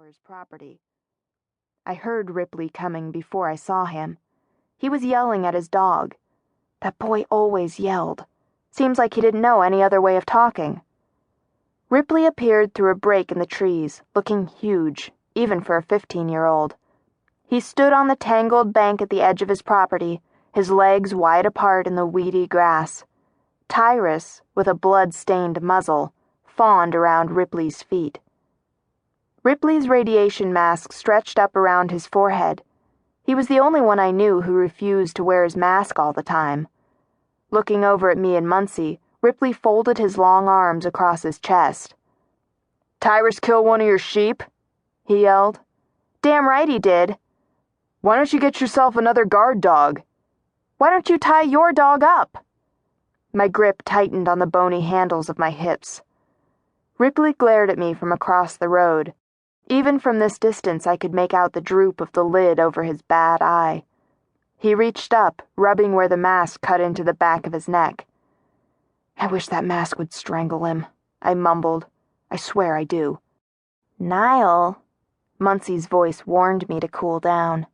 Powers' property. I heard Ripley coming before I saw him. He was yelling at his dog. That boy always yelled. Seems like he didn't know any other way of talking. Ripley appeared through a break in the trees, looking huge, even for a 15-year-old. He stood on the tangled bank at the edge of his property, his legs wide apart in the weedy grass. Tyrus, with a blood-stained muzzle, fawned around Ripley's feet. Ripley's radiation mask stretched up around his forehead. He was the only one I knew who refused to wear his mask all the time. Looking over at me and Muncie, Ripley folded his long arms across his chest. "Tyrus kill one of your sheep?" he yelled. "Damn right he did." "Why don't you get yourself another guard dog?" "Why don't you tie your dog up?" My grip tightened on the bony handles of my hips. Ripley glared at me from across the road. Even from this distance, I could make out the droop of the lid over his bad eye. He reached up, rubbing where the mask cut into the back of his neck. "I wish that mask would strangle him," I mumbled. "I swear I do." "Nyle," Muncie's voice warned me to cool down.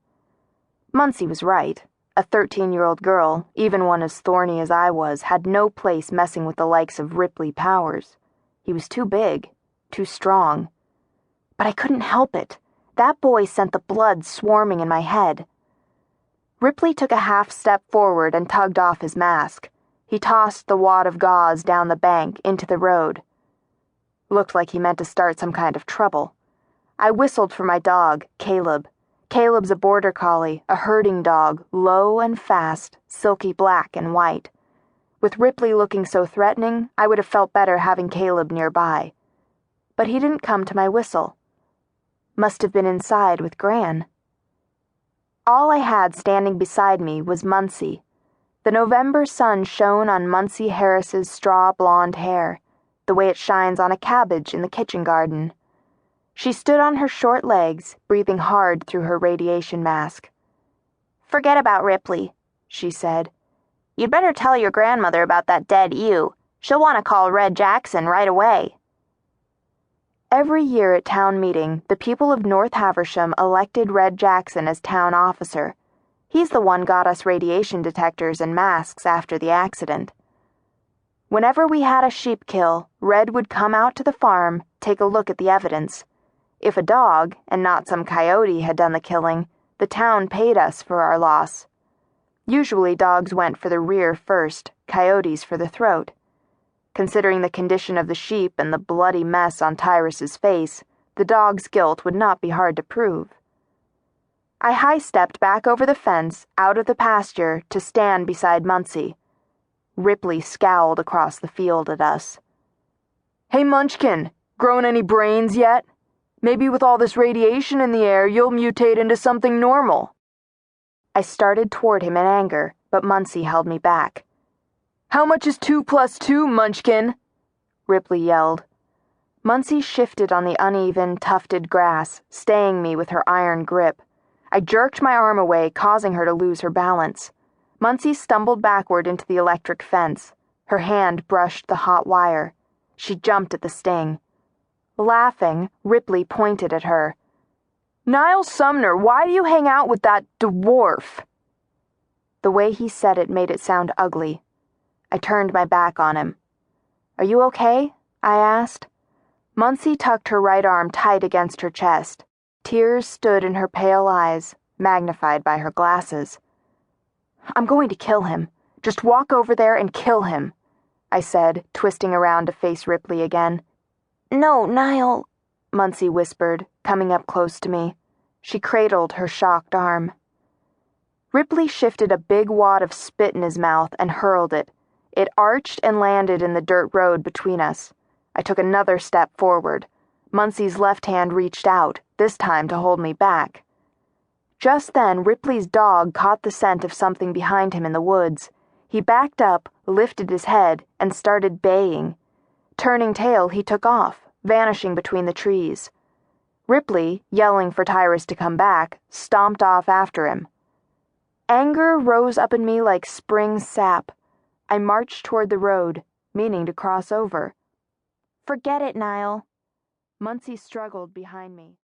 Muncie was right. A 13-year-old girl, even one as thorny as I was, had no place messing with the likes of Ripley Powers. He was too big, too strong. But I couldn't help it. That boy sent the blood swarming in my head. Ripley took a half step forward and tugged off his mask. He tossed the wad of gauze down the bank into the road. Looked like he meant to start some kind of trouble. I whistled for my dog, Caleb. Caleb's a border collie, a herding dog, low and fast, silky black and white. With Ripley looking so threatening, I would have felt better having Caleb nearby. But he didn't come to my whistle. Must have been inside with Gran. All I had standing beside me was Muncie. The November sun shone on Muncie Harris's straw blonde hair, the way it shines on a cabbage in the kitchen garden. She stood on her short legs, breathing hard through her radiation mask. "Forget about Ripley," she said. "You'd better tell your grandmother about that dead ewe. She'll want to call Red Jackson right away." Every year at town meeting, the people of North Haversham elected Red Jackson as town officer. He's the one got us radiation detectors and masks after the accident. Whenever we had a sheep kill, Red would come out to the farm, take a look at the evidence. If a dog, and not some coyote, had done the killing, the town paid us for our loss. Usually dogs went for the rear first, coyotes for the throat. Considering the condition of the sheep and the bloody mess on Tyrus's face, the dog's guilt would not be hard to prove. I high-stepped back over the fence, out of the pasture, to stand beside Muncie. Ripley scowled across the field at us. "Hey, Munchkin, grown any brains yet? Maybe with all this radiation in the air, you'll mutate into something normal." I started toward him in anger, but Muncie held me back. "How much is 2 + 2, Munchkin?" Ripley yelled. Muncie shifted on the uneven, tufted grass, staying me with her iron grip. I jerked my arm away, causing her to lose her balance. Muncie stumbled backward into the electric fence. Her hand brushed the hot wire. She jumped at the sting. Laughing, Ripley pointed at her. "Nyles Sumner, why do you hang out with that dwarf?" The way he said it made it sound ugly. I turned my back on him. "Are you okay?" I asked. Muncie tucked her right arm tight against her chest. Tears stood in her pale eyes, magnified by her glasses. "I'm going to kill him. Just walk over there and kill him," I said, twisting around to face Ripley again. "No, Nyle," Muncie whispered, coming up close to me. She cradled her shocked arm. Ripley shifted a big wad of spit in his mouth and hurled it. It arched and landed in the dirt road between us. I took another step forward. Muncie's left hand reached out, this time to hold me back. Just then, Ripley's dog caught the scent of something behind him in the woods. He backed up, lifted his head, and started baying. Turning tail, he took off, vanishing between the trees. Ripley, yelling for Tyrus to come back, stomped off after him. Anger rose up in me like spring sap. I marched toward the road, meaning to cross over. "Forget it, Nyle." Muncie struggled behind me.